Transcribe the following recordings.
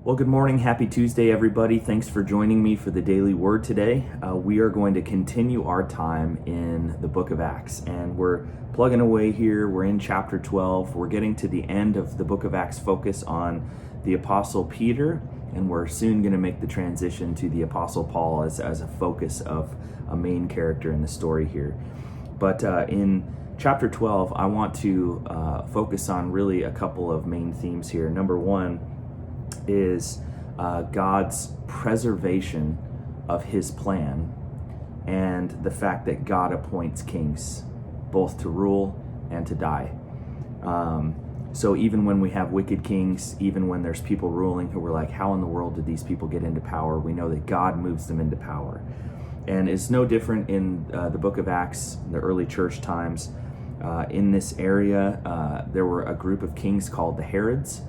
Well, good morning. Happy Tuesday, everybody. Thanks for joining me for the Daily Word today. We are going to continue our time in the book of Acts, and we're plugging away here. We're in chapter 12. We're getting to the end of the book of Acts focus on the Apostle Peter, and we're soon going to make the transition to the Apostle Paul as a focus of a main character in the story here. But in chapter 12, I want to focus on really a couple of main themes here. Number one is God's preservation of his plan and the fact that God appoints kings both to rule and to die. So even when we have wicked kings, even when there's people ruling who were like, how in the world did these people get into power? We know that God moves them into power. And it's no different in the book of Acts, the early church times. In this area, there were a group of kings called the Herods,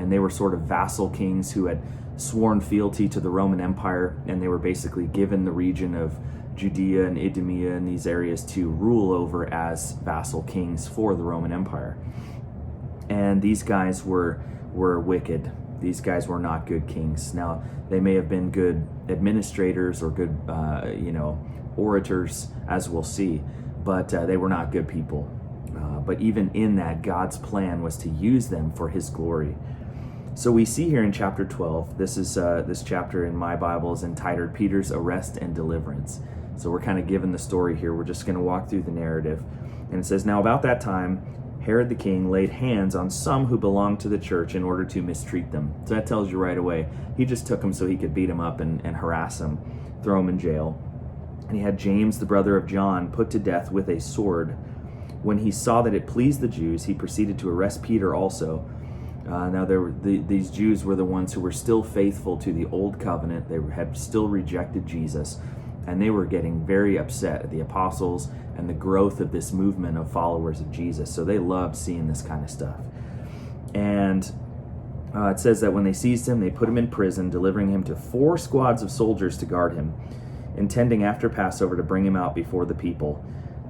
and they were sort of vassal kings who had sworn fealty to the Roman Empire, and they were basically given the region of Judea and Idumea and these areas to rule over as vassal kings for the Roman Empire. And these guys were wicked. These guys were not good kings. Now, they may have been good administrators or good, orators, as we'll see, but they were not good people. But even in that, God's plan was to use them for his glory. So we see here in chapter 12, this chapter in my Bible is entitled Peter's Arrest and Deliverance. So we're kind of given the story here. We're just going to walk through the narrative. And it says, now about that time, Herod the king laid hands on some who belonged to the church in order to mistreat them. So that tells you right away, he just took them so he could beat them up and harass them, throw them in jail. And he had James, the brother of John, put to death with a sword. When he saw that it pleased the Jews, he proceeded to arrest Peter also. Now, these Jews were the ones who were still faithful to the old covenant. They had still rejected Jesus, and they were getting very upset at the apostles and the growth of this movement of followers of Jesus. So they loved seeing this kind of stuff. And it says that when they seized him, they put him in prison, delivering him to 4 squads of soldiers to guard him, intending after Passover to bring him out before the people.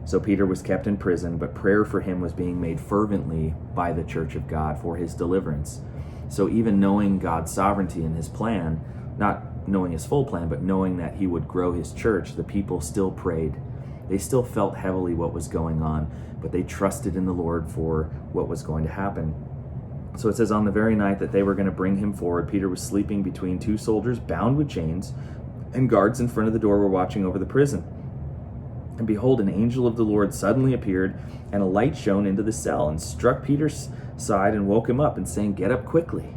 So Peter was kept in prison, but prayer for him was being made fervently by the church of God for his deliverance. So even knowing God's sovereignty and his plan, not knowing his full plan, but knowing that he would grow his church, the people still prayed. They still felt heavily what was going on, but they trusted in the Lord for what was going to happen. So it says, on the very night that they were going to bring him forward, Peter was sleeping between 2 soldiers bound with chains, and guards in front of the door were watching over the prison. And behold, an angel of the Lord suddenly appeared, and a light shone into the cell, and struck Peter's side and woke him up, and saying, get up quickly.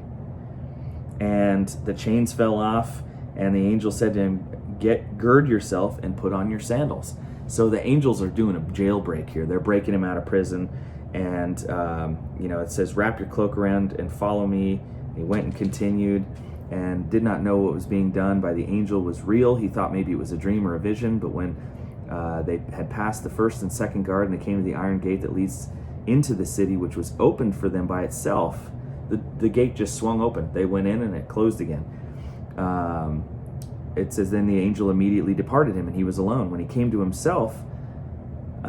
And the chains fell off, and the angel said to him, gird yourself and put on your sandals. So the angels are doing a jailbreak here. They're breaking him out of prison, and it says, wrap your cloak around and follow me. He went and continued, and did not know what was being done by the angel was real. He thought maybe it was a dream or a vision, but when they had passed the first and second guard, and they came to the iron gate that leads into the city, which was opened for them by itself. The gate just swung open. They went in and it closed again. It says, then the angel immediately departed him, and he was alone. When he came to himself,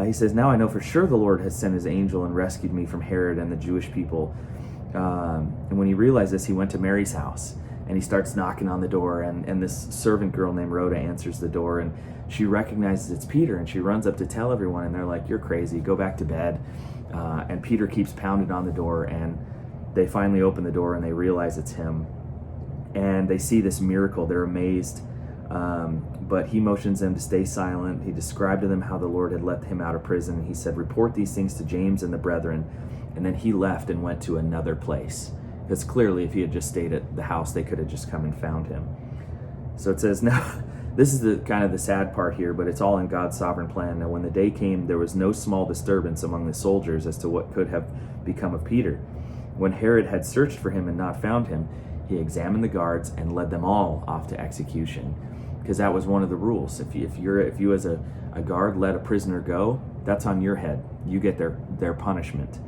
he says, now I know for sure the Lord has sent his angel and rescued me from Herod and the Jewish people. And when he realized this, he went to Mary's house, and he starts knocking on the door, and this servant girl named Rhoda answers the door, and she recognizes it's Peter, and she runs up to tell everyone, and they're like, you're crazy, go back to bed. And Peter keeps pounding on the door, and they finally open the door, and they realize it's him. And they see this miracle. They're amazed. But he motions them to stay silent. He described to them how the Lord had let him out of prison. And he said, report these things to James and the brethren. And then he left and went to another place. Because clearly, if he had just stayed at the house, they could have just come and found him. So it says, now, this is the kind of the sad part here, but it's all in God's sovereign plan. Now, when the day came, there was no small disturbance among the soldiers as to what could have become of Peter. When Herod had searched for him and not found him, he examined the guards and led them all off to execution. Because that was one of the rules. If you as a guard let a prisoner go, that's on your head. You get their punishment.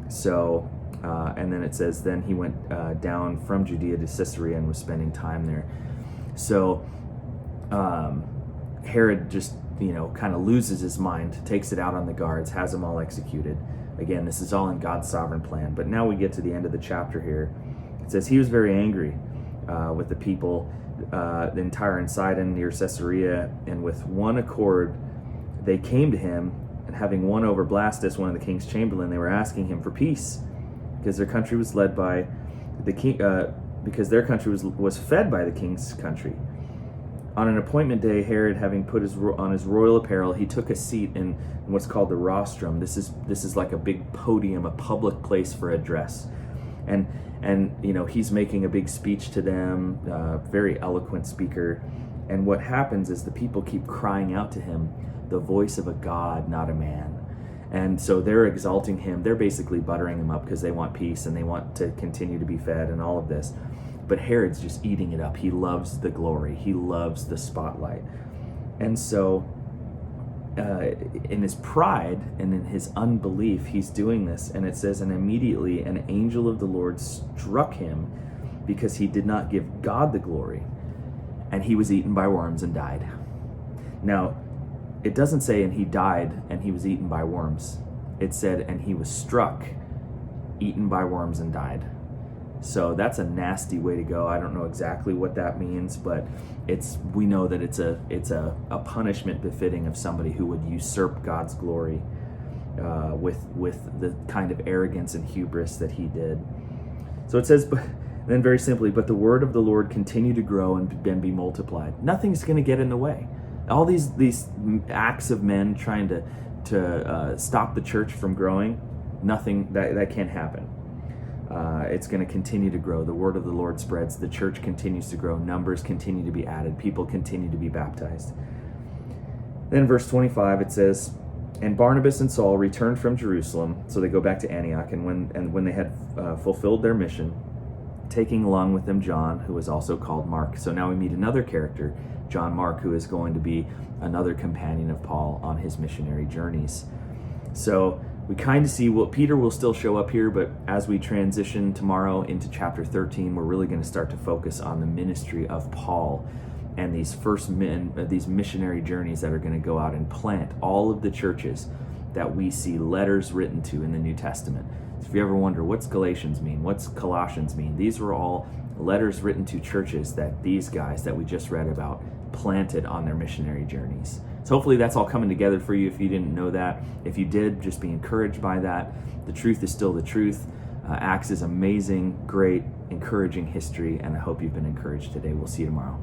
So, and then it says, then he went down from Judea to Caesarea and was spending time there. So Herod just, kind of loses his mind, takes it out on the guards, has them all executed. Again, this is all in God's sovereign plan. But now we get to the end of the chapter here. It says, he was very angry, with the people, the entire Sidon near Caesarea, and with one accord they came to him, and having won over Blastus, one of the king's chamberlain, they were asking him for peace, because their country was led by the king, because their country was fed by the king's country. On an appointment day, Herod, having put on his royal apparel, he took a seat in what's called the rostrum. This is like a big podium, a public place for address, and he's making a big speech to them, very eloquent speaker. And what happens is the people keep crying out to him, the voice of a God, not a man. And so they're exalting him. They're basically buttering him up because they want peace and they want to continue to be fed and all of this. But Herod's just eating it up. He loves the glory. He loves the spotlight. And so in his pride and in his unbelief, he's doing this. And it says, and immediately an angel of the Lord struck him because he did not give God the glory. And he was eaten by worms and died. Now, it doesn't say, and he died and he was eaten by worms. It said, and he was struck, eaten by worms and died. So that's a nasty way to go. I don't know exactly what that means, but we know that it's a punishment befitting of somebody who would usurp God's glory with the kind of arrogance and hubris that he did. So it says, but then very simply, but the word of the Lord continued to grow and be multiplied. Nothing's going to get in the way. All these acts of men trying to stop the church from growing, nothing that can't happen. It's going to continue to grow. The word of the Lord spreads. The church continues to grow. Numbers continue to be added. People continue to be baptized. Then verse 25, it says, and Barnabas and Saul returned from Jerusalem. So they go back to Antioch. And when they had fulfilled their mission, taking along with them John, who was also called Mark. So now we meet another character, John Mark, who is going to be another companion of Paul on his missionary journeys. So we kind of see Peter will still show up here, but as we transition tomorrow into chapter 13, we're really going to start to focus on the ministry of Paul and these these missionary journeys that are going to go out and plant all of the churches that we see letters written to in the New Testament. So if you ever wonder, what's Galatians mean? What's Colossians mean? These were all letters written to churches that these guys that we just read about planted on their missionary journeys. So hopefully that's all coming together for you if you didn't know that. If you did, just be encouraged by that. The truth is still the truth. Acts is amazing, great, encouraging history, and I hope you've been encouraged today. We'll see you tomorrow.